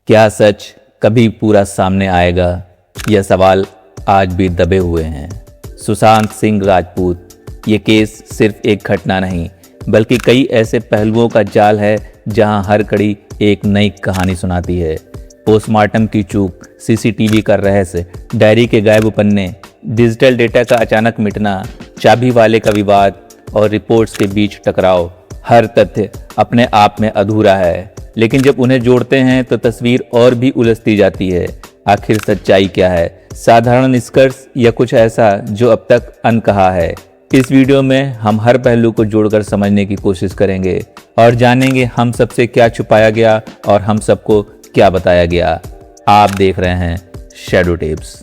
क्या सच कभी पूरा सामने आएगा? यह सवाल आज भी दबे हुए हैं। सुशांत सिंह राजपूत, ये केस सिर्फ एक घटना नहीं बल्कि कई ऐसे पहलुओं का जाल है जहां हर कड़ी एक नई कहानी सुनाती है। पोस्टमार्टम की चूक, सीसीटीवी का रहस्य, डायरी के गायब पन्ने, डिजिटल डेटा का अचानक मिटना, चाबी वाले का विवाद और रिपोर्ट्स के बीच टकराव। हर तथ्य अपने आप में अधूरा है, लेकिन जब उन्हें जोड़ते हैं तो तस्वीर और भी उलझती जाती है। आखिर सच्चाई क्या है? साधारण निष्कर्ष या कुछ ऐसा जो अब तक अनकहा है? इस वीडियो में हम हर पहलू को जोड़कर समझने की कोशिश करेंगे और जानेंगे हम सबसे क्या छुपाया गया और हम सबको क्या बताया गया। आप देख रहे हैं शैडो टेप्स।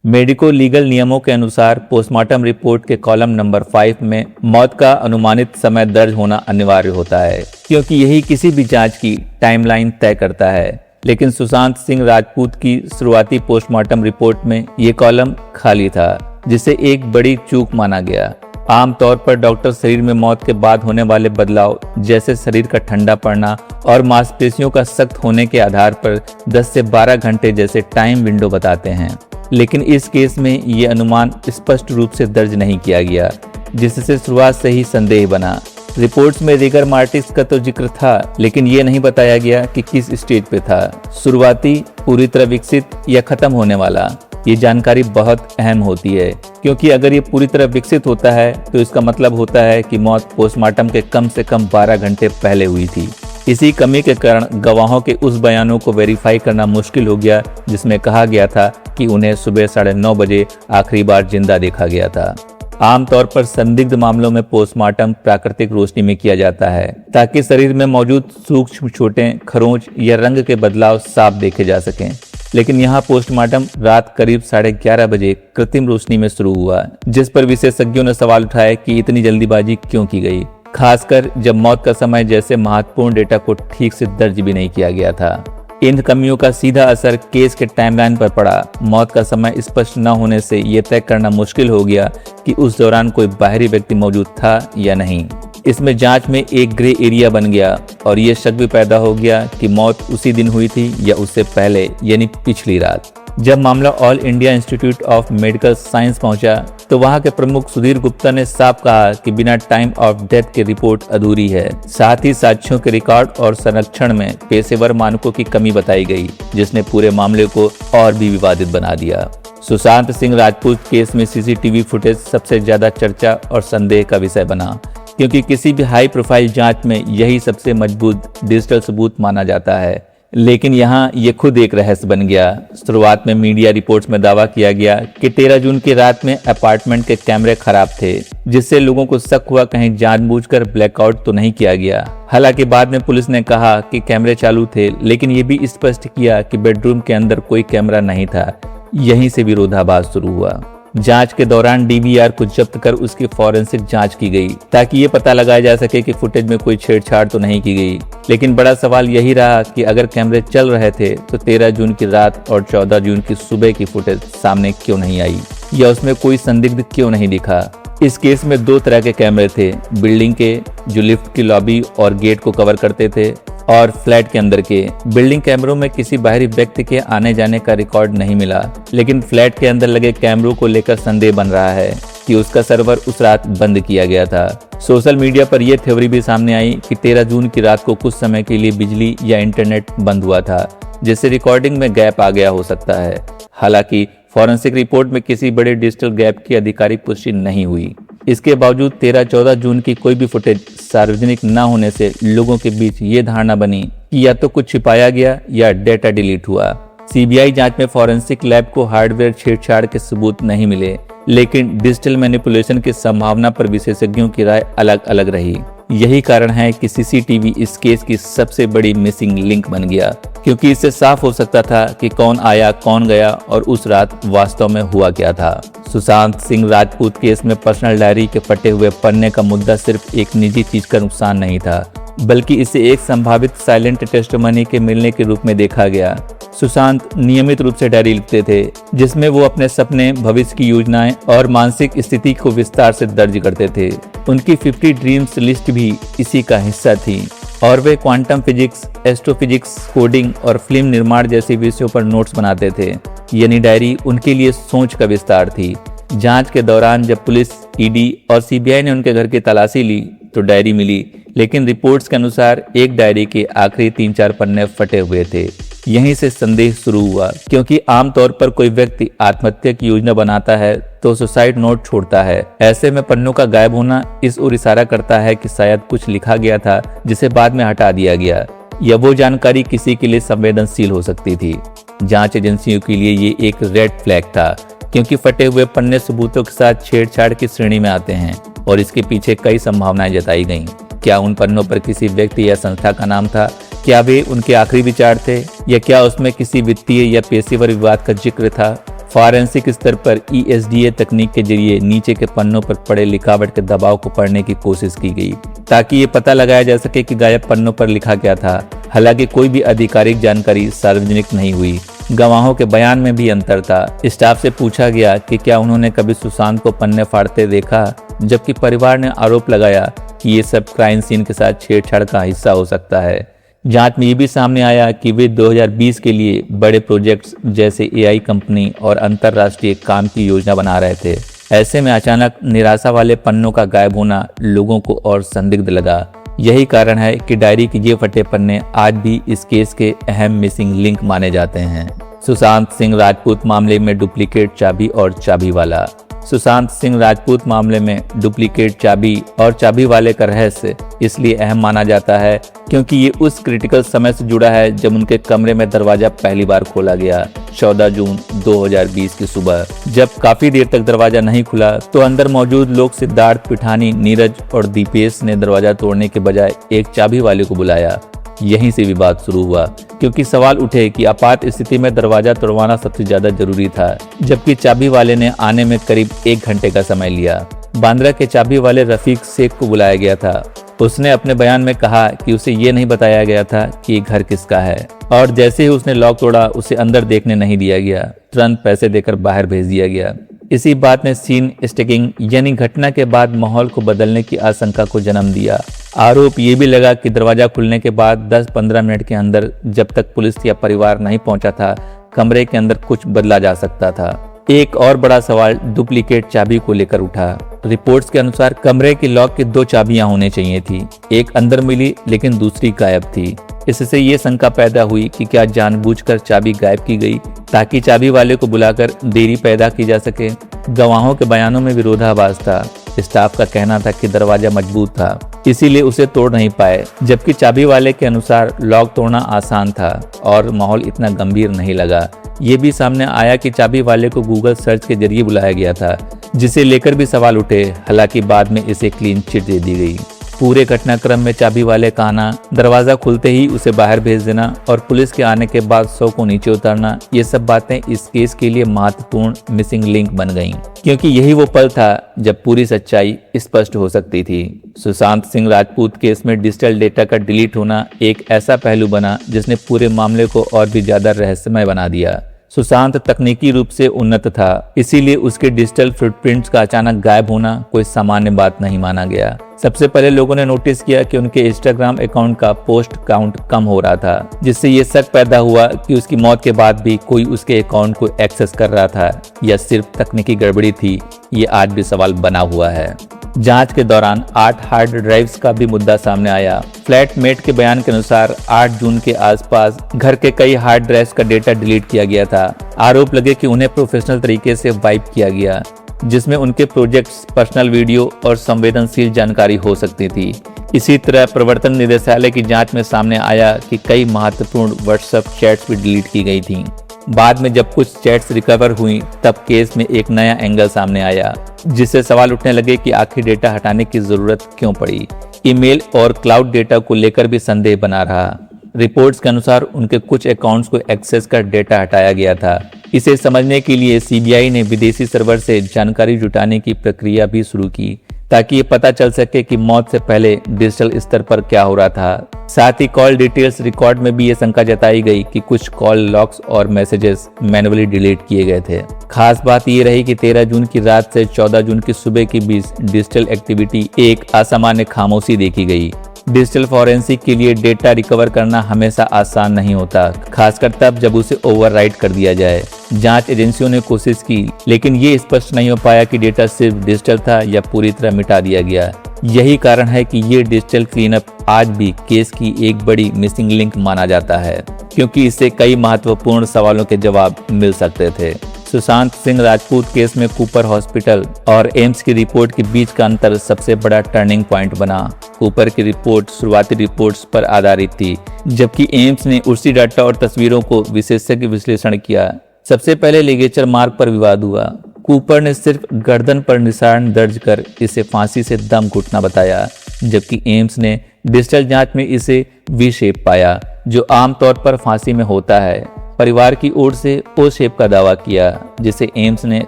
मेडिको लीगल नियमों के अनुसार पोस्टमार्टम रिपोर्ट के कॉलम नंबर 5 में मौत का अनुमानित समय दर्ज होना अनिवार्य होता है, क्योंकि यही किसी भी जांच की टाइमलाइन तय करता है। लेकिन सुशांत सिंह राजपूत की शुरुआती पोस्टमार्टम रिपोर्ट में ये कॉलम खाली था, जिसे एक बड़ी चूक माना गया। आमतौर पर डॉक्टर शरीर में मौत के बाद होने वाले बदलाव, जैसे शरीर का ठंडा पड़ना और मांसपेशियों का सख्त होने के आधार पर 10 से 12 घंटे जैसे टाइम विंडो बताते हैं। लेकिन इस केस में ये अनुमान स्पष्ट रूप से दर्ज नहीं किया गया, जिससे शुरुआत से ही संदेह बना। रिपोर्ट्स में रिगर मार्टिस का तो जिक्र था, लेकिन ये नहीं बताया गया कि किस स्टेज पे था, शुरुआती, पूरी तरह विकसित या खत्म होने वाला। ये जानकारी बहुत अहम होती है, क्योंकि अगर ये पूरी तरह विकसित होता है तो इसका मतलब होता है कि मौत पोस्टमार्टम के कम से कम 12 घंटे पहले हुई थी। इसी कमी के कारण गवाहों के उस बयानों को वेरीफाई करना मुश्किल हो गया जिसमें कहा गया था कि उन्हें सुबह 9:30 बजे आखिरी बार जिंदा देखा गया था। आमतौर पर संदिग्ध मामलों में पोस्टमार्टम प्राकृतिक रोशनी में किया जाता है, ताकि शरीर में मौजूद सूक्ष्म चोटें, खरोंच या रंग के बदलाव साफ देखे जा सकें। लेकिन यहाँ पोस्टमार्टम रात करीब 11:30 बजे कृत्रिम रोशनी में शुरू हुआ, जिस पर विशेषज्ञों ने सवाल उठाए कि इतनी जल्दीबाजी क्यों की गई, खासकर जब मौत का समय जैसे महत्वपूर्ण डेटा को ठीक से दर्ज भी नहीं किया गया था। इन कमियों का सीधा असर केस के टाइमलाइन पर पड़ा। मौत का समय स्पष्ट न होने से यह तय करना मुश्किल हो गया कि उस दौरान कोई बाहरी व्यक्ति मौजूद था या नहीं। इसमें जांच में एक ग्रे एरिया बन गया और ये शक भी पैदा हो गया कि मौत उसी दिन हुई थी या उससे पहले, यानी पिछली रात। जब मामला all India institute of medical science पहुंचा तो वहां के प्रमुख सुधीर गुप्ता ने साफ कहा कि बिना टाइम ऑफ डेथ की रिपोर्ट अधूरी है। साथ ही साक्ष्यों के रिकॉर्ड और संरक्षण में पेशेवर मानकों की कमी बताई गई, जिसने पूरे मामले को और भी विवादित बना दिया। सुशांत सिंह राजपूत केस में सीसीटीवी फुटेज सबसे ज्यादा चर्चा और संदेह का विषय बना, क्योंकि किसी भी हाई प्रोफाइल जांच में यही सबसे मजबूत डिजिटल सबूत माना जाता है। लेकिन यहाँ ये खुद एक रहस्य बन गया। शुरुआत में मीडिया रिपोर्ट्स में दावा किया गया कि 13 जून की रात में अपार्टमेंट के कैमरे खराब थे, जिससे लोगों को शक हुआ कहीं जानबूझकर ब्लैकआउट तो नहीं किया गया। हालांकि बाद में पुलिस ने कहा कि कैमरे चालू थे, लेकिन ये भी स्पष्ट किया कि बेडरूम के अंदर कोई कैमरा नहीं था। यहीं से विरोधाभास शुरू हुआ। जांच के दौरान डीवीआर को जब्त कर उसकी फॉरेंसिक जांच की गई, ताकि ये पता लगाया जा सके कि फुटेज में कोई छेड़छाड़ तो नहीं की गई। लेकिन बड़ा सवाल यही रहा कि अगर कैमरे चल रहे थे तो 13 जून की रात और 14 जून की सुबह की फुटेज सामने क्यों नहीं आई, या उसमें कोई संदिग्ध क्यों नहीं दिखा। इस केस में 2 तरह के कैमरे थे, बिल्डिंग के जो लिफ्ट की लॉबी और गेट को कवर करते थे, और फ्लैट के अंदर के। बिल्डिंग कैमरों में किसी बाहरी व्यक्ति के आने जाने का रिकॉर्ड नहीं मिला, लेकिन फ्लैट के अंदर लगे कैमरों को लेकर संदेह बन रहा है कि उसका सर्वर उस रात बंद किया गया था। सोशल मीडिया पर यह थ्योरी भी सामने आई कि 13 जून की रात को कुछ समय के लिए बिजली या इंटरनेट बंद हुआ था, जिससे रिकॉर्डिंग में गैप आ गया हो सकता है। हालांकि फॉरेंसिक रिपोर्ट में किसी बड़े डिजिटल गैप की आधिकारिक पुष्टि नहीं हुई। इसके बावजूद 13-14 जून की कोई भी फुटेज सार्वजनिक न होने से लोगों के बीच ये धारणा बनी कि या तो कुछ छिपाया गया या डेटा डिलीट हुआ। सीबीआई जांच में फॉरेंसिक लैब को हार्डवेयर छेड़छाड़ के सबूत नहीं मिले, लेकिन डिजिटल मैनिपुलेशन की संभावना पर विशेषज्ञों की राय अलग अलग रही। यही कारण है कि सीसीटीवी इस केस की सबसे बड़ी मिसिंग लिंक बन गया, क्योंकि इससे साफ हो सकता था कि कौन आया, कौन गया और उस रात वास्तव में हुआ क्या था। सुशांत सिंह राजपूत केस में पर्सनल डायरी के फटे हुए पन्ने का मुद्दा सिर्फ एक निजी चीज का नुकसान नहीं था, बल्कि इसे एक संभावित साइलेंट टेस्टिमनी के मिलने के रूप में देखा गया। सुशांत नियमित रूप से डायरी लिखते थे, जिसमें वो अपने सपने, भविष्य की योजनाएं और मानसिक स्थिति को विस्तार से दर्ज करते थे। उनकी 50 ड्रीम्स लिस्ट भी इसी का हिस्सा थी और वे क्वांटम फिजिक्स, एस्ट्रोफिजिक्स, कोडिंग और फिल्म निर्माण जैसे विषयों पर नोट्स बनाते थे। यानी डायरी उनके लिए सोच का विस्तार थी। जांच के दौरान जब पुलिस, ईडी और सीबीआई ने उनके घर की तलाशी ली तो डायरी मिली, लेकिन रिपोर्ट्स के अनुसार एक डायरी के आखिरी 3-4 पन्ने फटे हुए थे। यहीं से संदेह शुरू हुआ, क्योंकि आमतौर पर कोई व्यक्ति आत्महत्या की योजना बनाता है तो सुसाइड नोट छोड़ता है। ऐसे में पन्नों का गायब होना इस ओर इशारा करता है कि शायद कुछ लिखा गया था जिसे बाद में हटा दिया गया, या वो जानकारी किसी के लिए संवेदनशील हो सकती थी। जांच एजेंसियों के लिए ये एक रेड फ्लैग था, क्योंकि फटे हुए पन्ने सबूतों के साथ छेड़छाड़ की श्रेणी में आते हैं और इसके पीछे कई संभावनाएं जताई गईं। क्या उन पन्नों पर किसी व्यक्ति या संस्था का नाम था? क्या वे उनके आखिरी विचार थे, या क्या उसमें किसी वित्तीय या पेशेवर विवाद का जिक्र था? फॉरेंसिक स्तर पर ESDA तकनीक के जरिए नीचे के पन्नों पर पड़े लिखावट के दबाव को पढ़ने की कोशिश की गई, ताकि ये पता लगाया जा सके कि गायब पन्नों पर लिखा क्या था। हालांकि कोई भी आधिकारिक जानकारी सार्वजनिक नहीं हुई। गवाहों के बयान में भी अंतर था। स्टाफ से पूछा गया कि क्या उन्होंने कभी सुशांत को पन्ने फाड़ते देखा, जबकि परिवार ने आरोप लगाया कि ये सब क्राइम सीन के साथ छेड़छाड़ का हिस्सा हो सकता है। जांच में ये भी सामने आया कि वे 2020 के लिए बड़े प्रोजेक्ट्स जैसे AI कंपनी और अंतरराष्ट्रीय काम की योजना बना रहे थे। ऐसे में अचानक निराशा वाले पन्नों का गायब होना लोगों को और संदिग्ध लगा। यही कारण है कि डायरी के ये फटे पन्ने आज भी इस केस के अहम मिसिंग लिंक माने जाते हैं। सुशांत सिंह राजपूत मामले में डुप्लीकेट चाबी और चाबी वाला। सुशांत सिंह राजपूत मामले में डुप्लीकेट चाबी और चाबी वाले का रहस्य इसलिए अहम माना जाता है क्योंकि ये उस क्रिटिकल समय से जुड़ा है जब उनके कमरे में दरवाजा पहली बार खोला गया, 14 जून 2020 की सुबह। जब काफी देर तक दरवाजा नहीं खुला तो अंदर मौजूद लोग सिद्धार्थ पिठानी, नीरज और दीपेश ने दरवाजा तोड़ने के बजाय एक चाबी वाले को बुलाया। यहीं से विवाद शुरू हुआ, क्योंकि सवाल उठे कि आपात स्थिति में दरवाजा तोड़वाना सबसे ज्यादा जरूरी था, जबकि चाबी वाले ने आने में करीब 1 घंटे का समय लिया। बांद्रा के चाबी वाले रफीक शेख को बुलाया गया था। उसने अपने बयान में कहा कि उसे ये नहीं बताया गया था कि घर किसका है, और जैसे ही उसने लॉक तोड़ा उसे अंदर देखने नहीं दिया गया, तुरंत पैसे देकर बाहर भेज दिया गया। इसी बात ने सीन स्टिकिंग यानी घटना के बाद माहौल को बदलने की आशंका को जन्म दिया। आरोप ये भी लगा कि दरवाजा खुलने के बाद 10-15 मिनट के अंदर जब तक पुलिस या परिवार नहीं पहुंचा था, कमरे के अंदर कुछ बदला जा सकता था। एक और बड़ा सवाल डुप्लीकेट चाबी को लेकर उठा। रिपोर्ट्स के अनुसार कमरे की लॉक की 2 चाबियां होनी चाहिए थी। एक अंदर मिली लेकिन दूसरी गायब थी। इससे ये शंका पैदा हुई कि क्या जानबूझकर चाबी गायब की गई ताकि चाबी वाले को बुलाकर देरी पैदा की जा सके। गवाहों के बयानों में विरोधाभास था। स्टाफ का कहना था कि दरवाजा मजबूत था, इसीलिए उसे तोड़ नहीं पाए, जबकि चाबी वाले के अनुसार लॉक तोड़ना आसान था और माहौल इतना गंभीर नहीं लगा। ये भी सामने आया कि चाबी वाले को गूगल सर्च के जरिए बुलाया गया था, जिसे लेकर भी सवाल उठे। हालांकि बाद में इसे क्लीन चिट दे दी गई। पूरे घटनाक्रम में चाबी वाले का आना, दरवाजा खुलते ही उसे बाहर भेज देना और पुलिस के आने के बाद 100 को नीचे उतारना, ये सब बातें इस केस के लिए महत्वपूर्ण मिसिंग लिंक बन गईं, क्योंकि यही वो पल था जब पूरी सच्चाई स्पष्ट हो सकती थी। सुशांत सिंह राजपूत केस में डिजिटल डेटा का डिलीट होना एक ऐसा पहलू बना जिसने पूरे मामले को और भी ज्यादा रहस्यमय बना दिया। सुशांत तकनीकी रूप से उन्नत था, इसीलिए उसके डिजिटल फुटप्रिंट्स का अचानक गायब होना कोई सामान्य बात नहीं माना गया। सबसे पहले लोगों ने नोटिस किया कि उनके इंस्टाग्राम अकाउंट का पोस्ट काउंट कम हो रहा था, जिससे ये शक पैदा हुआ कि उसकी मौत के बाद भी कोई उसके अकाउंट को एक्सेस कर रहा था या सिर्फ तकनीकी गड़बड़ी थी। ये आज भी सवाल बना हुआ है। जांच के दौरान 8 हार्ड ड्राइव्स का भी मुद्दा सामने आया। फ्लैटमेट के बयान के अनुसार 8 जून के आसपास घर के कई हार्ड ड्राइव्स का डेटा डिलीट किया गया था। आरोप लगे कि उन्हें प्रोफेशनल तरीके से वाइप किया गया, जिसमें उनके प्रोजेक्ट्स, पर्सनल वीडियो और संवेदनशील जानकारी हो सकती थी। इसी तरह प्रवर्तन निदेशालय की जांच में सामने आया कि कई महत्वपूर्ण व्हाट्सएप चैट्स भी डिलीट की गई थीं। बाद में जब कुछ चैट्स रिकवर हुई तब केस में एक नया एंगल सामने आया, जिससे सवाल उठने लगे कि आखिर डेटा हटाने की जरूरत क्यों पड़ी। ईमेल और क्लाउड डेटा को लेकर भी संदेह बना रहा। रिपोर्ट्स के अनुसार उनके कुछ अकाउंट्स को एक्सेस कर डेटा हटाया गया था। इसे समझने के लिए सीबीआई ने विदेशी सर्वर से जानकारी जुटाने की प्रक्रिया भी शुरू की, ताकि ये पता चल सके कि मौत से पहले डिजिटल स्तर पर क्या हो रहा था। साथ ही कॉल डिटेल्स रिकॉर्ड में भी ये शंका जताई गई कि कुछ कॉल लॉग्स और मैसेजेस मैन्युअली डिलीट किए गए थे। खास बात ये रही कि 13 जून की रात से 14 जून की सुबह के बीच डिजिटल एक्टिविटी एक असामान्य खामोशी देखी गई। डिजिटल फॉरेंसिक के लिए डेटा रिकवर करना हमेशा आसान नहीं होता, खासकर तब जब उसे ओवरराइट कर दिया जाए। जांच एजेंसियों ने कोशिश की, लेकिन ये स्पष्ट नहीं हो पाया कि डेटा सिर्फ डिजिटल था या पूरी तरह मिटा दिया गया। यही कारण है कि ये डिजिटल क्लीनअप आज भी केस की एक बड़ी मिसिंग लिंक माना जाता है, क्योंकि इससे कई महत्वपूर्ण सवालों के जवाब मिल सकते थे। सुशांत सिंह राजपूत केस में कूपर हॉस्पिटल और एम्स की रिपोर्ट के बीच का अंतर सबसे बड़ा टर्निंग पॉइंट बना। कूपर की रिपोर्ट शुरुआती रिपोर्ट्स पर आधारित थी, जबकि एम्स ने उसी डाटा और तस्वीरों को विशेषज्ञ विश्लेषण किया। सबसे पहले लिगेचर मार्क पर विवाद हुआ। कूपर ने सिर्फ गर्दन पर निशान दर्ज कर इसे फांसी से दम घुटना बताया, जबकि एम्स ने डिजिटल जांच में इसे वी शेप पाया, जो आमतौर पर फांसी में होता है। परिवार की ओर से ओ शेप का दावा किया, जिसे एम्स ने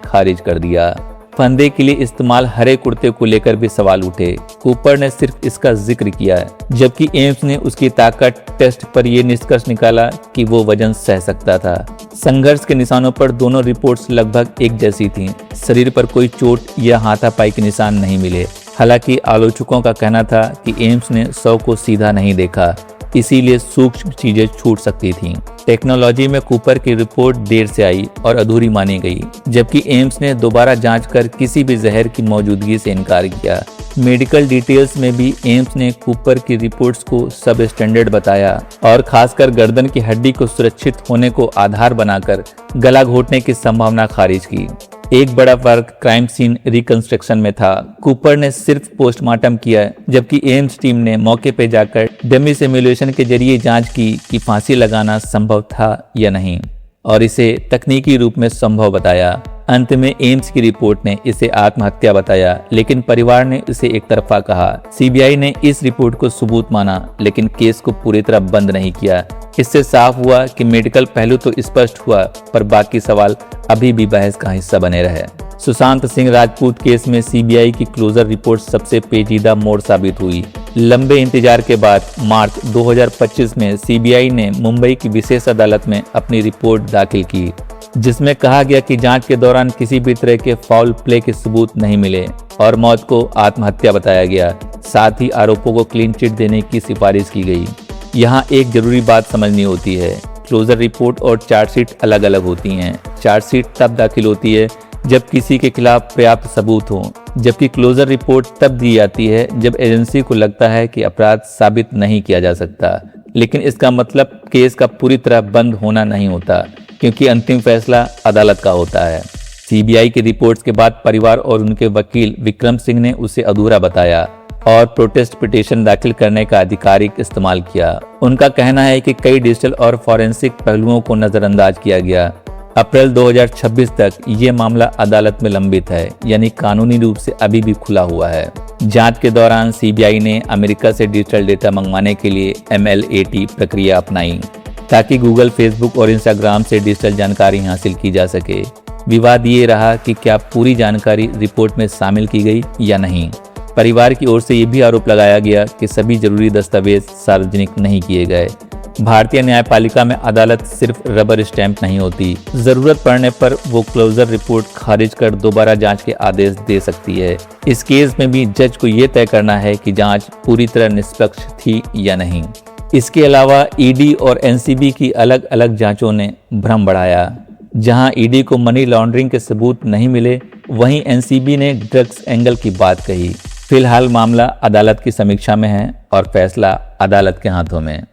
खारिज कर दिया। फंदे के लिए इस्तेमाल हरे कुर्ते को लेकर भी सवाल उठे। कूपर ने सिर्फ इसका जिक्र किया, जबकि एम्स ने उसकी ताकत टेस्ट पर यह निष्कर्ष निकाला कि वो वजन सह सकता था। संघर्ष के निशानों पर दोनों रिपोर्ट्स लगभग एक जैसी थीं। शरीर पर कोई चोट या हाथापाई के निशान नहीं मिले। हालांकि आलोचकों का कहना था कि एम्स ने शव को सीधा नहीं देखा, इसीलिए सूक्ष्म चीजें छूट सकती थीं। टेक्नोलॉजी में कूपर की रिपोर्ट देर से आई और अधूरी मानी गई, जबकि एम्स ने दोबारा जांच कर किसी भी जहर की मौजूदगी से इनकार किया। मेडिकल डिटेल्स में भी एम्स ने कूपर की रिपोर्ट्स को सब स्टैंडर्ड बताया और खासकर गर्दन की हड्डी को सुरक्षित होने को आधार बनाकर गला घोटने की संभावना खारिज की। एक बड़ा फर्क क्राइम सीन रिकंस्ट्रक्शन में था। कूपर ने सिर्फ पोस्टमार्टम किया, जबकि एम्स टीम ने मौके पर जाकर डमी सिमुलेशन के जरिए जांच की कि फांसी लगाना संभव था या नहीं, और इसे तकनीकी रूप में संभव बताया। अंत में एम्स की रिपोर्ट ने इसे आत्महत्या बताया, लेकिन परिवार ने इसे एक तरफा कहा। सीबीआई ने इस रिपोर्ट को सबूत माना, लेकिन केस को पूरी तरह बंद नहीं किया। इससे साफ हुआ कि मेडिकल पहलू तो स्पष्ट हुआ, पर बाकी सवाल अभी भी बहस का हिस्सा बने रहे। सुशांत सिंह राजपूत केस में सीबीआई की क्लोजर रिपोर्ट सबसे पेचीदा मोड़ साबित हुई। लंबे इंतजार के बाद मार्च 2025 में सीबीआई ने मुंबई की विशेष अदालत में अपनी रिपोर्ट दाखिल की, जिसमें कहा गया कि जांच के दौरान किसी भी तरह के फाउल प्ले के सबूत नहीं मिले और मौत को आत्महत्या बताया गया। साथ ही आरोपों को क्लीन चिट देने की सिफारिश की गई। यहाँ एक जरूरी बात समझनी होती है, क्लोजर रिपोर्ट और चार्जशीट अलग अलग होती हैं। चार्जशीट तब दाखिल होती है जब किसी के खिलाफ पर्याप्त सबूत हो, जबकि क्लोजर रिपोर्ट तब दी जाती है जब एजेंसी को लगता है कि अपराध साबित नहीं किया जा सकता। लेकिन इसका मतलब केस का पूरी तरह बंद होना नहीं होता, क्योंकि अंतिम फैसला अदालत का होता है। सीबीआई की रिपोर्ट्स के बाद परिवार और उनके वकील विक्रम सिंह ने उसे अधूरा बताया और प्रोटेस्ट पिटीशन दाखिल करने का आधिकारिक इस्तेमाल किया। उनका कहना है कि कई डिजिटल और फॉरेंसिक पहलुओं को नजरअंदाज किया गया। अप्रैल 2026 तक ये मामला अदालत में लंबित है, यानी कानूनी रूप से अभी भी खुला हुआ है। जांच के दौरान सीबीआई ने अमेरिका से डिजिटल डेटा मंगवाने के लिए MLAT प्रक्रिया अपनाई, ताकि गूगल, फेसबुक और इंस्टाग्राम से डिजिटल जानकारी हासिल की जा सके। विवाद ये रहा कि क्या पूरी जानकारी रिपोर्ट में शामिल की गई या नहीं। परिवार की ओर से यह भी आरोप लगाया गया कि सभी जरूरी दस्तावेज सार्वजनिक नहीं किए गए। भारतीय न्यायपालिका में अदालत सिर्फ रबर स्टैंप नहीं होती, जरूरत पड़ने पर वो क्लोजर रिपोर्ट खारिज कर दोबारा जांच के आदेश दे सकती है। इस केस में भी जज को ये तय करना है कि जांच पूरी तरह निष्पक्ष थी या नहीं। इसके अलावा ईडी और एनसीबी की अलग अलग जांचों ने भ्रम बढ़ाया। जहां ईडी को मनी लॉन्ड्रिंग के सबूत नहीं मिले, वहीं एनसीबी ने ड्रग्स एंगल की बात कही। फिलहाल मामला अदालत की समीक्षा में है और फैसला अदालत के हाथों में।